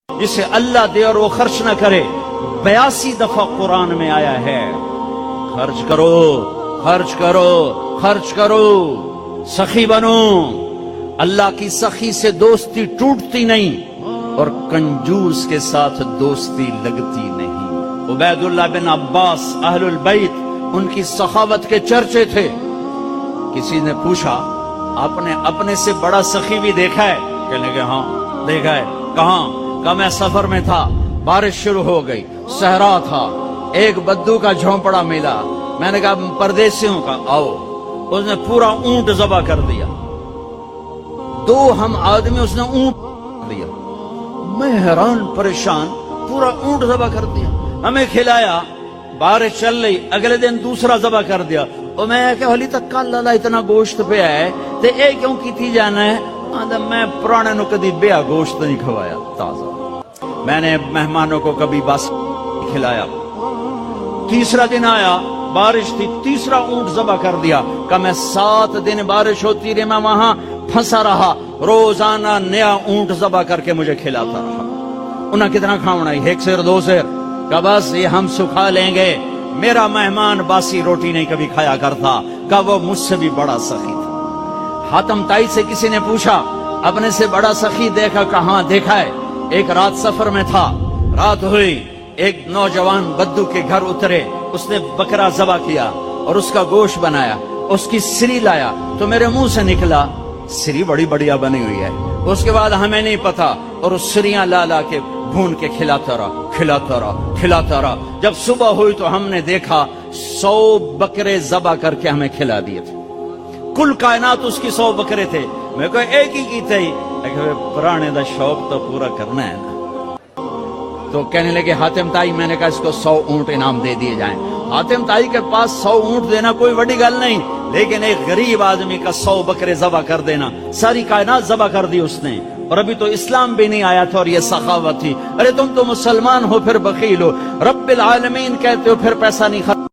جسے اللہ دے اور وہ خرچ نہ کرے 82 دفعہ قرآن میں آیا ہے خرچ کرو خرچ کرو خرچ کرو، سخی بنو۔ اللہ کی سخی سے دوستی ٹوٹتی نہیں اور کنجوس کے ساتھ دوستی لگتی نہیں۔ عبید اللہ بن عباس اہل البیت، ان کی سخاوت کے چرچے تھے۔ کسی نے پوچھا آپ نے اپنے سے بڑا سخی بھی دیکھا ہے؟ کہنے لگے ہاں دیکھا ہے۔ کہاں؟ کہ میں سفر میں تھا، بارش شروع ہو گئی، صحرا تھا، ایک بدو کا جھونپڑا ملا، میں نے کہا پردیسیوں کا آؤ، اس نے پورا اونٹ ذبح کر دیا، 2 ہم آدمی اس نے اونٹ دیا، میں حیران پریشان، پورا اونٹ ذبح کر دیا، ہمیں کھلایا، بارش چل رہی، اگلے دن دوسرا ذبح کر دیا، اور میں کہ حالی تک کل اللہ اتنا گوشت پہ ہے تے اے کیوں کیتی جانا ہے؟ میں پرانے نو کدی بیا گوشت نہیں کھوایا تازہ، میں نے مہمانوں کو کبھی بس کھلایا۔ تیسرا دن آیا، بارش تھی، تیسرا اونٹ ذبح کر دیا، کہ میں 7 دن بارش ہوتی رہی، میں وہاں پھنسا رہا، روزانہ نیا اونٹ ذبح کر کے مجھے کھلاتا رہا۔ انہیں کتنا کھاونا ہے؟ 1 سیر 2 سیر، کہ بس یہ ہم سکھا لیں گے۔ میرا مہمان باسی روٹی نہیں کبھی کھایا کرتا، کہ وہ مجھ سے بھی بڑا سخی تھا۔ حاتم تائی سے کسی نے پوچھا اپنے سے بڑا سخی دیکھا؟ کہاں دیکھا ہے؟ ایک رات سفر میں تھا، رات ہوئی، ایک نوجوان بدو کے گھر اترے، اس نے بکرا ذبح کیا اور اس کا گوشت بنایا، اس کی سری لایا تو میرے منہ سے نکلا سری بڑی بڑھیا بنی ہوئی ہے۔ اس کے بعد ہمیں نہیں پتا، اور اس سریاں لا لا کے بھون کے کھلاتا رہا کھلاتا رہا کھلاتا رہا۔ جب صبح ہوئی تو ہم نے دیکھا 100 بکرے ذبح کر کے ہمیں کھلا دیے تھے، کل کائنات اس کی 100 بکرے تھے۔ میں کہا ایک ہی کی تھی، پرانے دا شوق تو پورا کرنا ہے نا۔ تو کہنے لگے حاتم تائی، میں نے کہا اس کو 100 اونٹ انعام دے دیے جائیں۔ حاتم تائی کے پاس 100 اونٹ دینا کوئی بڑی گل نہیں، لیکن ایک غریب آدمی کا 100 بکرے ذبح کر دینا، ساری کائنات ذبح کر دی اس نے، اور ابھی تو اسلام بھی نہیں آیا تھا اور یہ سخاوت تھی۔ ارے تم تو مسلمان ہو پھر بخیل ہو، رب العالمین کہتے ہو پھر پیسہ نہیں خرچ